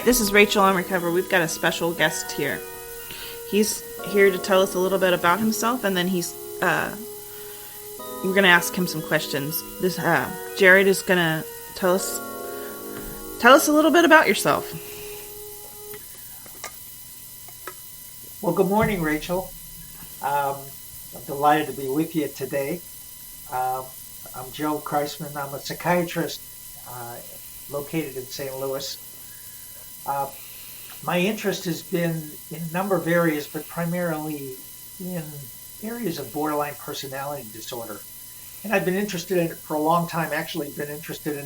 This is Rachel on Recover. We've got a special guest here. He's here to tell us a little bit about himself, and then we're going to ask him some questions. Jared is going to tell us a little bit about yourself. Well, good morning, Rachel. I'm delighted to be with you today. I'm Jerold Kreisman. I'm a psychiatrist located in St. Louis. My interest has been in a number of areas, but primarily in areas of borderline personality disorder. And I've been interested in it for a long time, actually been interested in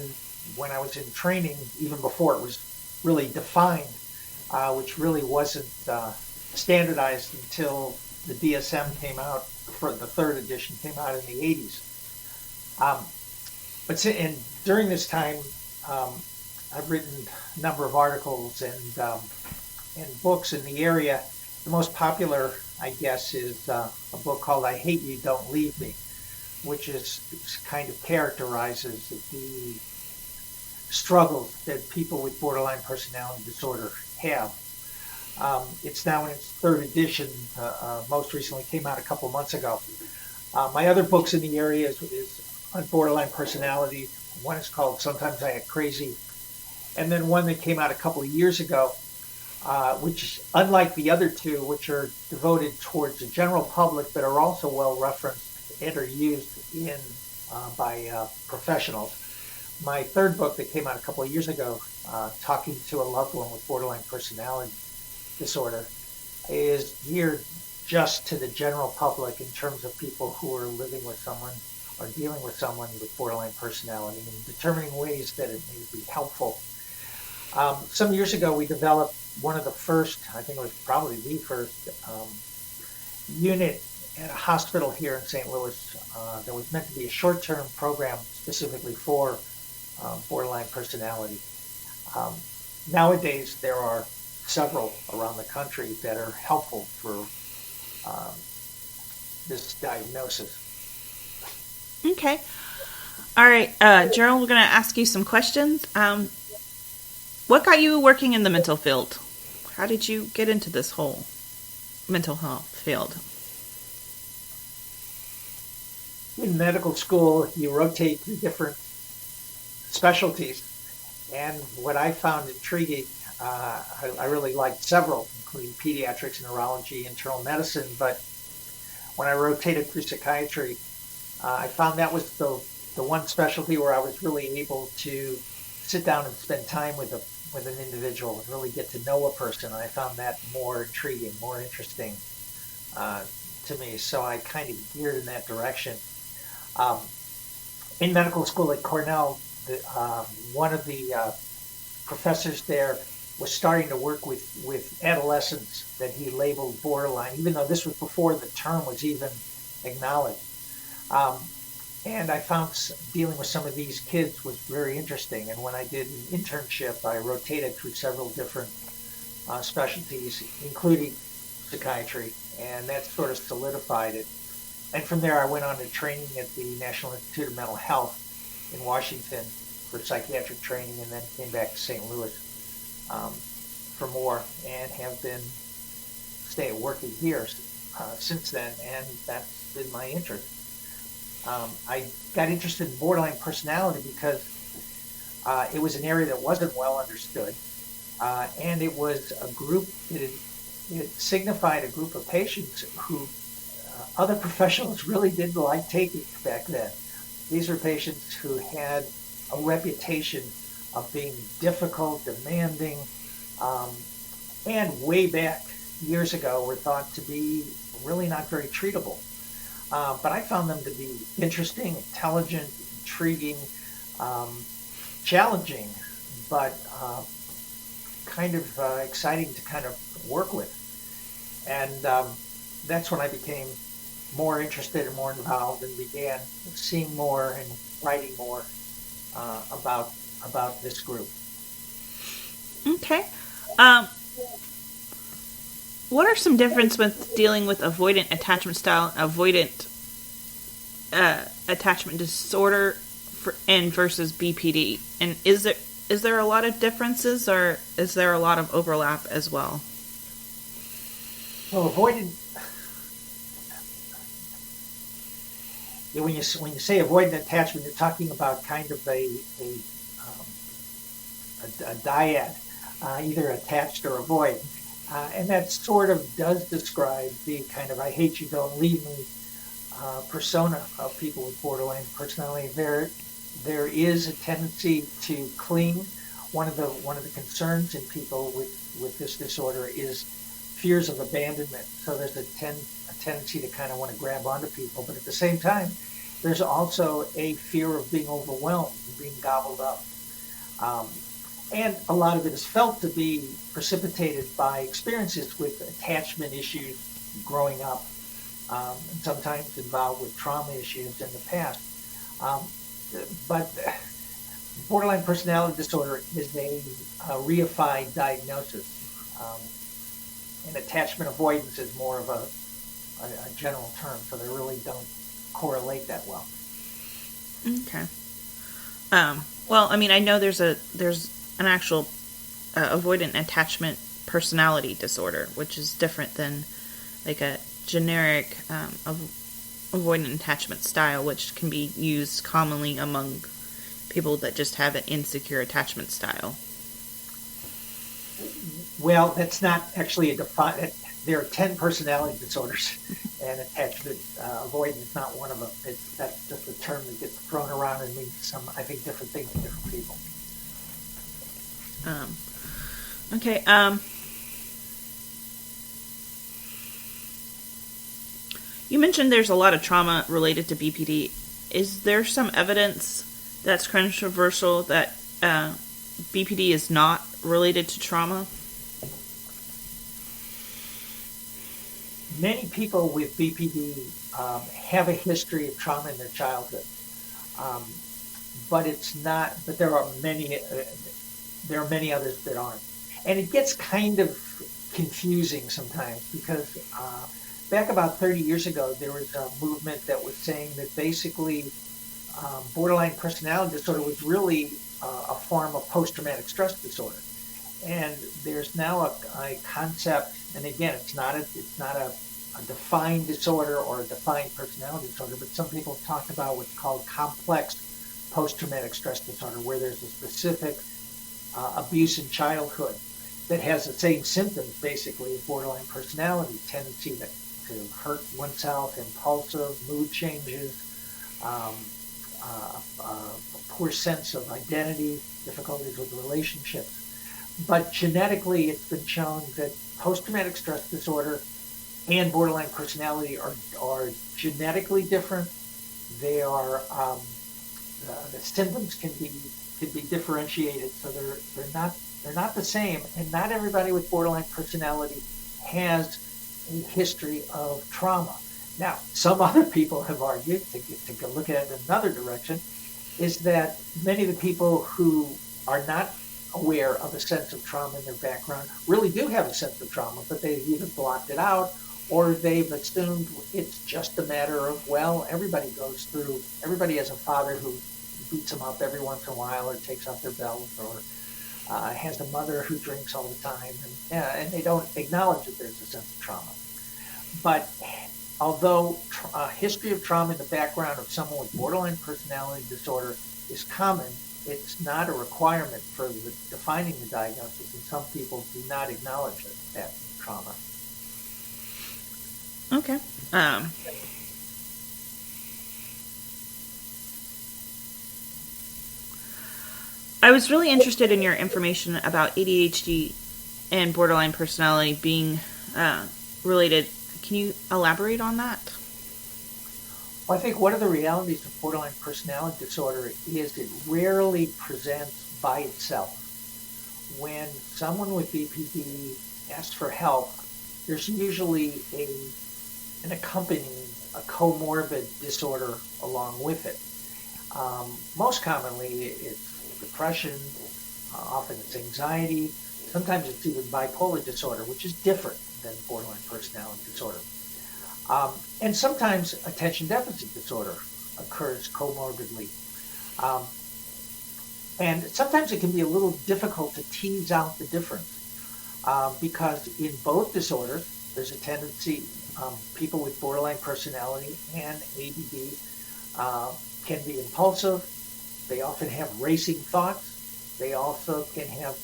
when I was in training, even before it was really defined, which really wasn't standardized until the DSM came out, for the third edition came out in the 80s. And during this time, I've written a number of articles and books in the area. The most popular, I guess, is a book called I Hate You, Don't Leave Me, which kind of characterizes the struggles that people with borderline personality disorder have. It's now in its third edition. Most recently came out a couple months ago. My other books in the area is on borderline personality. One is called Sometimes I Act Crazy, and then one that came out a couple of years ago, which, unlike the other two, which are devoted towards the general public but are also well referenced and are used by professionals. My third book that came out a couple of years ago, Talking to a Loved One with Borderline Personality Disorder, is geared just to the general public in terms of people who are living with someone or dealing with someone with borderline personality and determining ways that it may be helpful. Some years ago, we developed one of the first, I think it was probably the first, unit at a hospital here in St. Louis that was meant to be a short-term program specifically for borderline personality. Nowadays, there are several around the country that are helpful for this diagnosis. Okay. All right, Jerold, we're going to ask you some questions. What got you working in the mental field? How did you get into this whole mental health field? In medical school, you rotate through different specialties, and what I found intriguing, I really liked several, including pediatrics, neurology, internal medicine, but when I rotated through psychiatry, I found that was the one specialty where I was really able to sit down and spend time with an individual and really get to know a person. And I found that more intriguing, more interesting to me. So I kind of geared in that direction. In medical school at Cornell, one of the professors there was starting to work with adolescents that he labeled borderline, even though this was before the term was even acknowledged. And I found dealing with some of these kids was very interesting. And when I did an internship, I rotated through several different specialties, including psychiatry, and that sort of solidified it. And from there, I went on to training at the National Institute of Mental Health in Washington for psychiatric training, and then came back to St. Louis for more, and have been working here since then, and that's been my interest. I got interested in borderline personality because it was an area that wasn't well understood, and it was a group, it signified a group of patients who other professionals really didn't like taking back then. These were patients who had a reputation of being difficult, demanding, and way back years ago were thought to be really not very treatable. But I found them to be interesting, intelligent, intriguing, challenging, but kind of exciting to kind of work with. And that's when I became more interested and more involved and began seeing more and writing more about this group. Okay. What are some differences with dealing with avoidant attachment style, avoidant attachment disorder, and versus BPD? And is is there a lot of differences, or is there a lot of overlap as well? Well, when you say avoidant attachment, you're talking about kind of um, a dyad, either attached or avoid. And that sort of does describe the kind of I hate you, don't leave me persona of people with borderline personality. There is a tendency to cling. One of the concerns in people with this disorder is fears of abandonment. So there's a tendency to kind of want to grab onto people, but at the same time, there's also a fear of being overwhelmed and being gobbled up. Um, and a lot of it is felt to be precipitated by experiences with attachment issues growing up, and sometimes involved with trauma issues in the past. Um, but borderline personality disorder is a reified diagnosis, and attachment avoidance is more of a general term, so they really don't correlate that well. Okay. Well, I mean, I know there's an actual avoidant attachment personality disorder, which is different than like a generic avoidant attachment style, which can be used commonly among people that just have an insecure attachment style. Well, that's not actually a defined. There are 10 personality disorders, and attachment avoidance is not one of them. That's just a term that gets thrown around and means some, I think, different things to different people. Okay. You mentioned there's a lot of trauma related to BPD. Is there some evidence that's controversial that BPD is not related to trauma? Many people with BPD have a history of trauma in their childhood, um, but it's not. But there are many. There are many others that aren't, and it gets kind of confusing sometimes because back about 30 years ago, there was a movement that was saying that basically borderline personality disorder was really a form of post-traumatic stress disorder. And there's now a concept, and again, it's not a defined disorder or a defined personality disorder, but some people have talked about what's called complex post-traumatic stress disorder, where there's a specific abuse in childhood that has the same symptoms, basically, of borderline personality, tendency to hurt oneself, impulsive, mood changes, um, a poor sense of identity, difficulties with relationships. But genetically, it's been shown that post-traumatic stress disorder and borderline personality are genetically different. They are the symptoms can be differentiated, so they're not the same. And not everybody with borderline personality has a history of trauma. Now, some other people have argued to go look at it in another direction, is that many of the people who are not aware of a sense of trauma in their background really do have a sense of trauma, but they've either blocked it out or they've assumed it's just a matter of, well, everybody has a father who beats them up every once in a while or takes off their belt or has a mother who drinks all the time, and they don't acknowledge that there's a sense of trauma. But although a history of trauma in the background of someone with borderline personality disorder is common, it's not a requirement for defining the diagnosis, and some people do not acknowledge that trauma. Okay. I was really interested in your information about ADHD and borderline personality being related. Can you elaborate on that? Well, I think one of the realities of borderline personality disorder is it rarely presents by itself. When someone with BPD asks for help, there's usually an accompanying, a comorbid disorder along with it. Most commonly, it's depression, often it's anxiety, sometimes it's even bipolar disorder, which is different than borderline personality disorder. And sometimes attention deficit disorder occurs comorbidly. Um, And sometimes it can be a little difficult to tease out the difference because in both disorders, there's a tendency, people with borderline personality and ADD can be impulsive. They often have racing thoughts. They also can have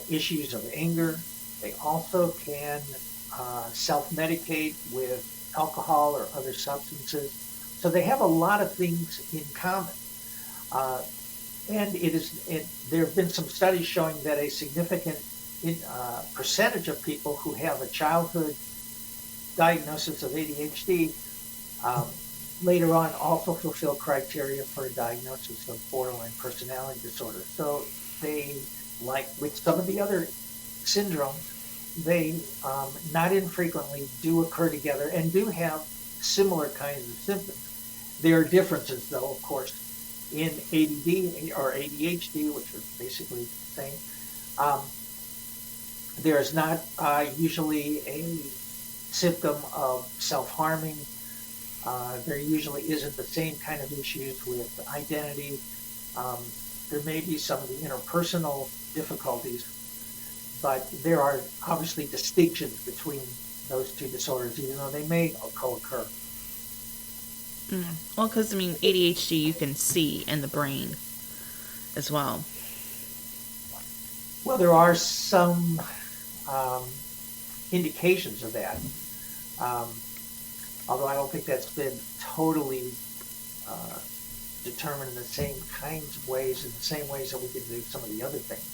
issues of anger. They also can self-medicate with alcohol or other substances. So they have a lot of things in common. Uh, and there have been some studies showing that a significant percentage of people who have a childhood diagnosis of ADHD um, later on also fulfill criteria for a diagnosis of borderline personality disorder. So they, like with some of the other syndromes, they not infrequently do occur together and do have similar kinds of symptoms. There are differences, though, of course, in ADD or ADHD, which are basically the same. Um, there is not usually a symptom of self-harming. There usually isn't the same kind of issues with identity. Um, there may be some of the interpersonal difficulties, but there are obviously distinctions between those two disorders, even though they may co-occur. Well, because, I mean, ADHD you can see in the brain as well. Well, there are some um, indications of that, um, although I don't think that's been totally uh, determined in the same kinds of ways, in the same ways that we can do some of the other things.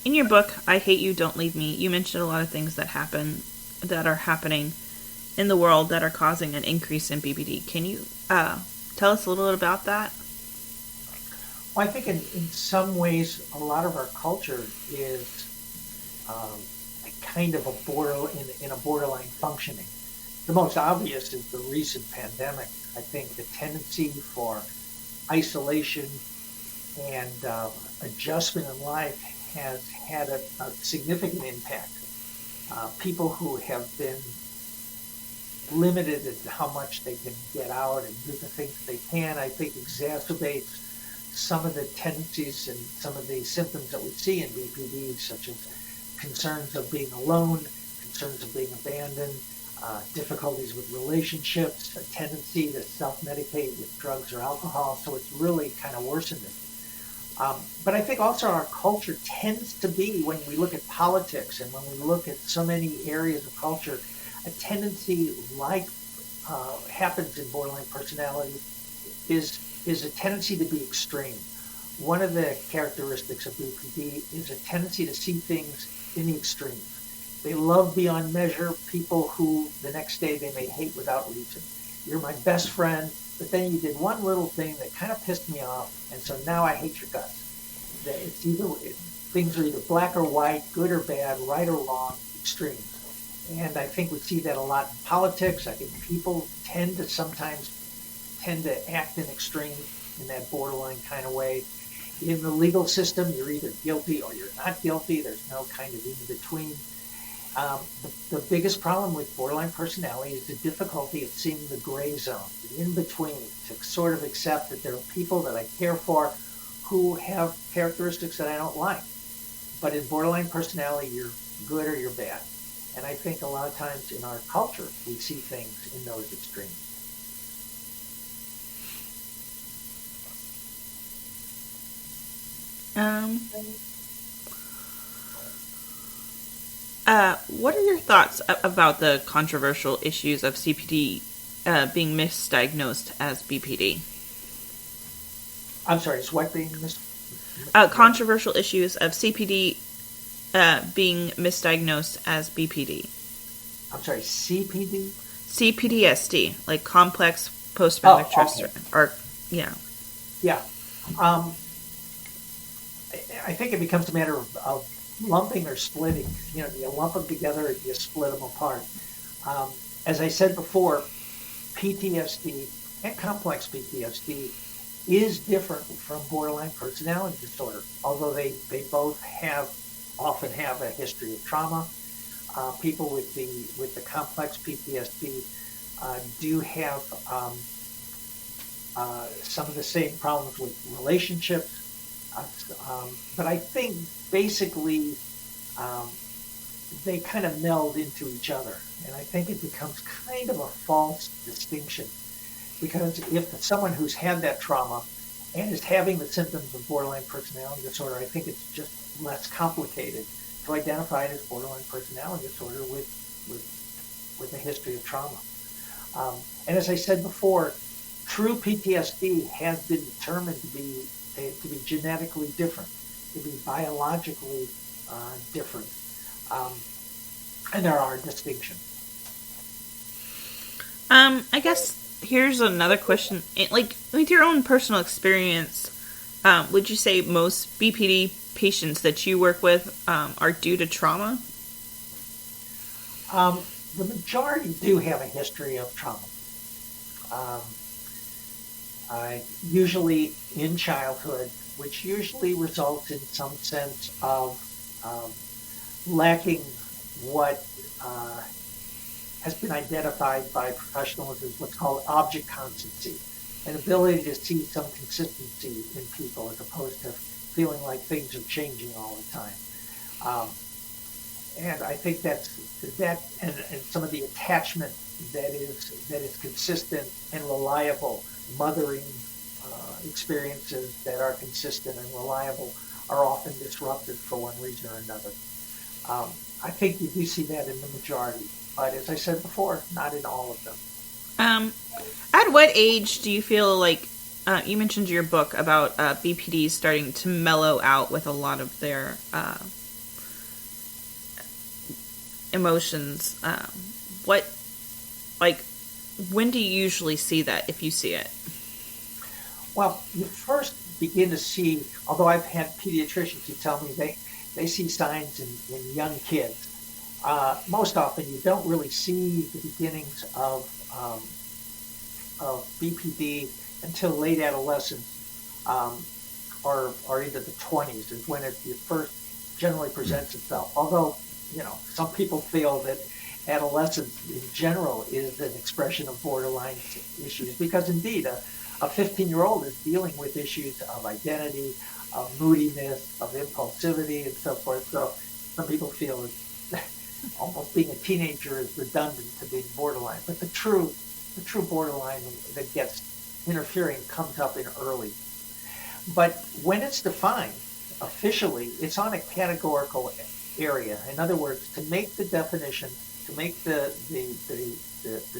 In your book, I Hate You, Don't Leave Me, you mentioned a lot of things that are happening in the world that are causing an increase in BPD. Can you tell us a little bit about that? Well, I think in some ways, a lot of our culture is a kind of a in a borderline functioning. The most obvious is the recent pandemic. I think the tendency for isolation and adjustment in life has had a significant impact. People who have been limited in how much they can get out and do the things they can, I think exacerbates some of the tendencies and some of the symptoms that we see in BPD, such as concerns of being alone, concerns of being abandoned, difficulties with relationships, a tendency to self-medicate with drugs or alcohol. So it's really kind of worsened it. But I think also our culture tends to be, when we look at politics and when we look at so many areas of culture, a tendency like happens in borderline personality is a tendency to be extreme. One of the characteristics of BPD is a tendency to see things in the extremes. They love beyond measure people who the next day they may hate without reason. You're my best friend, but then you did one little thing that kind of pissed me off, and so now I hate your guts. It's things are either black or white, good or bad, right or wrong, extremes. And I think we see that a lot in politics. I think people sometimes tend to act in extremes in that borderline kind of way. In the legal system, you're either guilty or you're not guilty. There's no kind of in between. The biggest problem with borderline personality is the difficulty of seeing the gray zone, the in between, to sort of accept that there are people that I care for who have characteristics that I don't like. But in borderline personality, you're good or you're bad. And I think a lot of times in our culture, we see things in those extremes. Um, what are your thoughts about the controversial issues of CPD being misdiagnosed as BPD? I'm sorry, is what being Controversial issues of CPD being misdiagnosed as BPD. I'm sorry, CPD? CPTSD, like complex post-traumatic stress, okay. or yeah. Yeah. I think it becomes a matter of lumping or splitting. You know, do you lump them together or do you split them apart? As I said before, PTSD and complex PTSD is different from borderline personality disorder, although they both often have a history of trauma. people with the complex PTSD do have some of the same problems with relationships. But I think basically um, they kind of meld into each other. And I think it becomes kind of a false distinction because if someone who's had that trauma and is having the symptoms of borderline personality disorder, I think it's just less complicated to identify it as borderline personality disorder with, with a history of trauma. And as I said before, true PTSD has been determined to be genetically different, to be biologically different, um, and there are distinctions. I guess here's another question. Like, with your own personal experience, would you say most BPD patients that you work with are due to trauma? Um, the majority do have a history of trauma. Um, Usually in childhood, which usually results in some sense of um, lacking what uh, has been identified by professionals as what's called object constancy, an ability to see some consistency in people as opposed to feeling like things are changing all the time. Um, and I think that, and some of the attachment that is consistent and reliable, mothering experiences that are consistent and reliable are often disrupted for one reason or another. Um, I think you do see that in the majority, but as I said before, not in all of them. Um, at what age do you feel like you mentioned your book about BPD starting to mellow out with a lot of their emotions? What, like, when do you usually see that, if you see it? Well, you first begin to see, although I've had pediatricians who tell me they see signs in young kids. Most often, you don't really see the beginnings of BPD until late adolescence um, or into the 20s is when it first generally presents itself. Although, some people feel that adolescence in general is an expression of borderline issues because indeed a 15-year-old is dealing with issues of identity, of moodiness, of impulsivity, and so forth. So some people feel that almost being a teenager is redundant to being borderline. But the true borderline that gets interfering comes up in early. But when it's defined officially, it's on a categorical area. In other words, to make the definition, to make the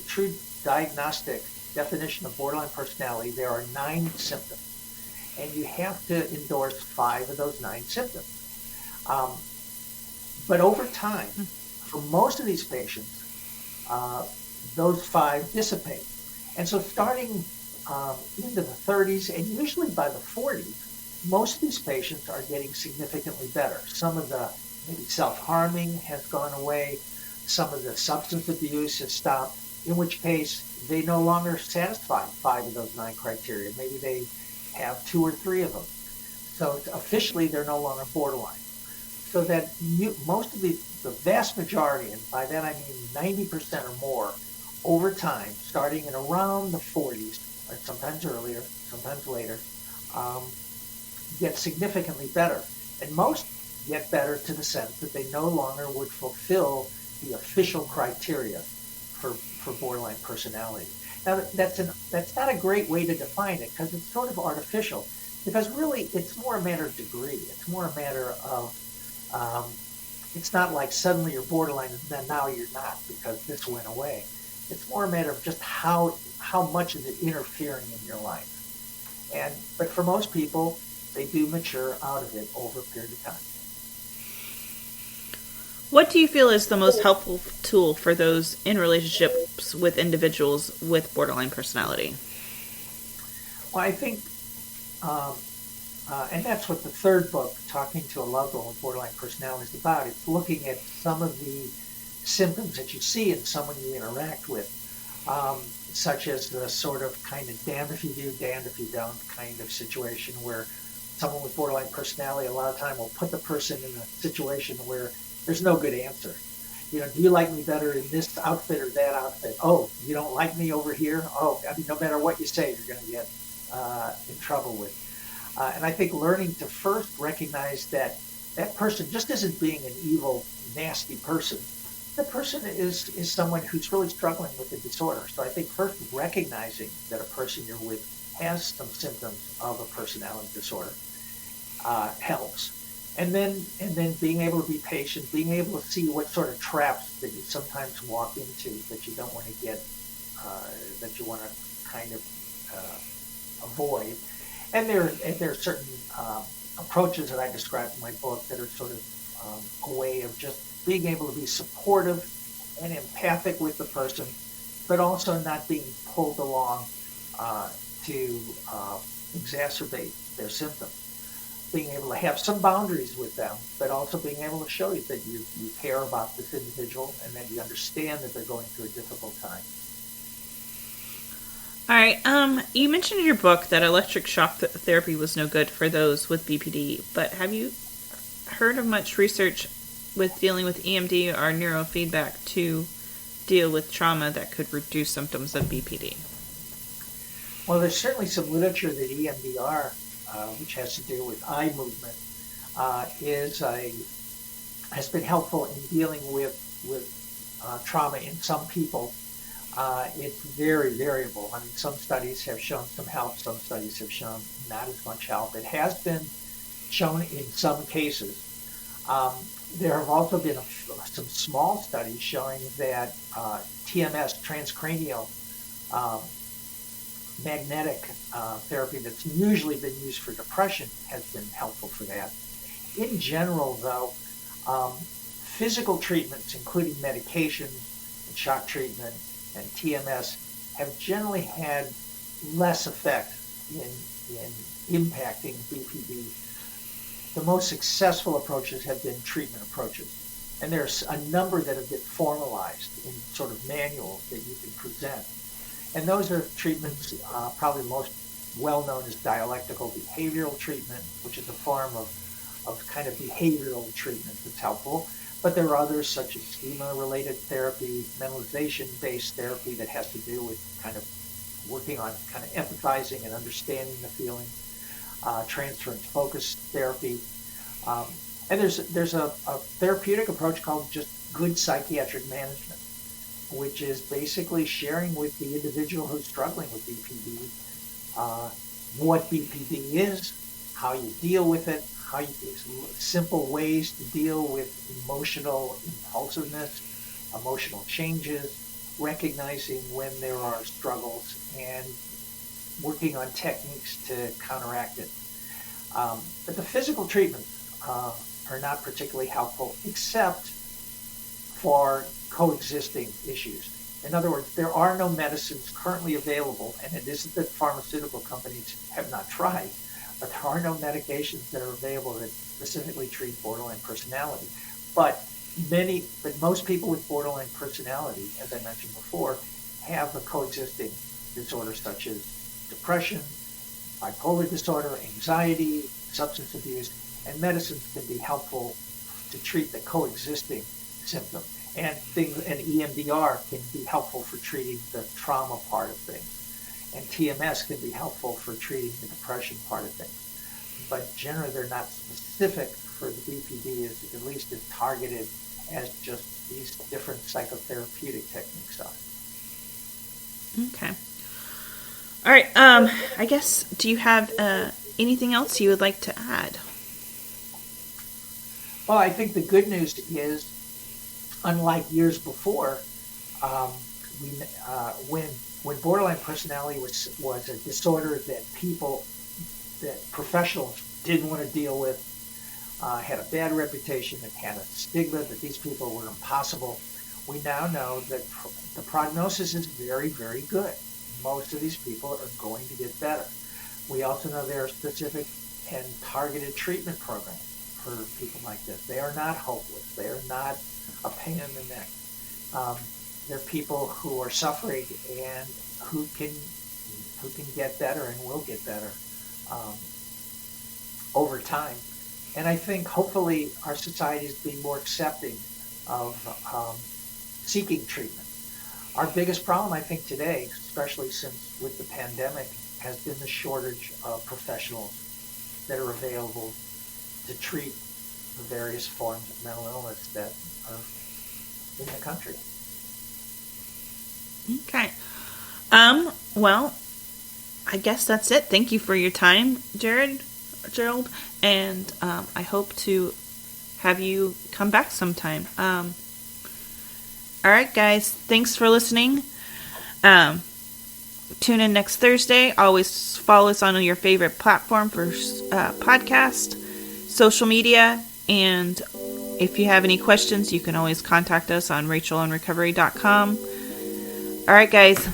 true diagnostic definition of borderline personality, there are 9 symptoms, and you have to endorse 5 of those 9 symptoms. Um, but over time, for most of these patients, uh, those 5 dissipate. And so starting into the 30s and usually by the 40s, most of these patients are getting significantly better. Some of the maybe self-harming has gone away. Some of the substance abuse has stopped, in which case they no longer satisfy 5 of those 9 criteria. Maybe they have 2 or 3 of them. So officially, they're no longer borderline. So that most of the vast majority, and by that I mean 90% or more, over time, starting in around the 40s, or sometimes earlier, sometimes later, um, get significantly better. And most get better to the sense that they no longer would fulfill the official criteria for borderline personality. Now, that's not a great way to define it because it's sort of artificial. Because really, it's more a matter of degree. It's more a matter of, um, it's not like suddenly you're borderline and then now you're not because this went away. It's more a matter of just how much is it interfering in your life. But for most people, they do mature out of it over a period of time. What do you feel is the most helpful tool for those in relationships with individuals with borderline personality? Well, I think, um, and that's what the third book, Talking to a Loved One with Borderline Personality, is about. It's looking at some of the symptoms that you see in someone you interact with, such as the sort of kind of damned if you do, damned if you don't kind of situation where someone with borderline personality a lot of time will put the person in a situation where there's no good answer. do you like me better in this outfit or that outfit? Oh, you don't like me over here? Oh, I mean, no matter what you say, you're going to get in trouble with. And I think learning to first recognize that that person just isn't being an evil, nasty person. That person is someone who's really struggling with the disorder. So I think first recognizing that a person you're with has some symptoms of a personality disorder helps. And then being able to be patient, being able to see what sort of traps that you sometimes walk into that you don't want to get, that you want to kind of avoid. And there are certain approaches that I describe in my book that are sort of a way of just being able to be supportive and empathic with the person, but also not being pulled along to exacerbate their symptoms. Being able to have some boundaries with them, but also being able to show you that you care about this individual and that you understand that they're going through a difficult time. All right. You mentioned in your book that electric shock therapy was no good for those with BPD, but have you heard of much research with dealing with EMD or neurofeedback to deal with trauma that could reduce symptoms of BPD? Well, there's certainly some literature that EMDR, which has to do with eye movement, is a has been helpful in dealing with trauma in some people. It's very variable. I mean, some studies have shown some help, some studies have shown not as much help. It has been shown in some cases. Um, there have also been some small studies showing that TMS, transcranial um, magnetic therapy, that's usually been used for depression, has been helpful for that. In general, though, physical treatments, including medication and shock treatment and TMS, have generally had less effect in impacting BPD. The most successful approaches have been treatment approaches. And there's a number that have been formalized in sort of manuals that you can present. And those are treatments, probably most well known as dialectical behavioral treatment, which is a form of kind of behavioral treatment that's helpful. But there are others such as schema-related therapy, mentalization-based therapy that has to do with kind of working on kind of empathizing and understanding the feeling, transference focus therapy. Um, and there's a therapeutic approach called just good psychiatric management, which is basically sharing with the individual who's struggling with BPD uh, what BPD is, how you deal with it, how you simple ways to deal with emotional impulsiveness, emotional changes, recognizing when there are struggles, and working on techniques to counteract it. But the physical treatments are not particularly helpful, except for coexisting issues. In other words, there are no medicines currently available, and it isn't that pharmaceutical companies have not tried, but there are no medications that are available that specifically treat borderline personality. But most people with borderline personality, as I mentioned before, have a coexisting disorder such as depression, bipolar disorder, anxiety, substance abuse, and medicines can be helpful to treat the coexisting symptom. And EMDR can be helpful for treating the trauma part of things. And TMS can be helpful for treating the depression part of things. But generally, they're not specific for the BPD, at least as targeted as just these different psychotherapeutic techniques are. Okay. All right. I guess, do you have anything else you would like to add? Well, I think the good news is, unlike years before, um, we when borderline personality was a disorder that professionals didn't want to deal with, had a bad reputation, it had a stigma that these people were impossible. We now know that the prognosis is very, very good. Most of these people are going to get better. We also know there are specific and targeted treatment programs for people like this. They are not hopeless. They are not a pain in the neck. They're people who are suffering and who can get better and will get better um, over time. And I think hopefully our society is being more accepting of seeking treatment. Our biggest problem, I think, today, especially since with the pandemic, has been the shortage of professionals that are available to treat the various forms of mental illness that are in the country. Okay. Well, I guess that's it. Thank you for your time, Jerold, and I hope to have you come back sometime. All right, guys. Thanks for listening. Tune in next Thursday. Always follow us on your favorite platform for podcast, social media, and if you have any questions, you can always contact us on rachelandrecovery.com. All right, guys.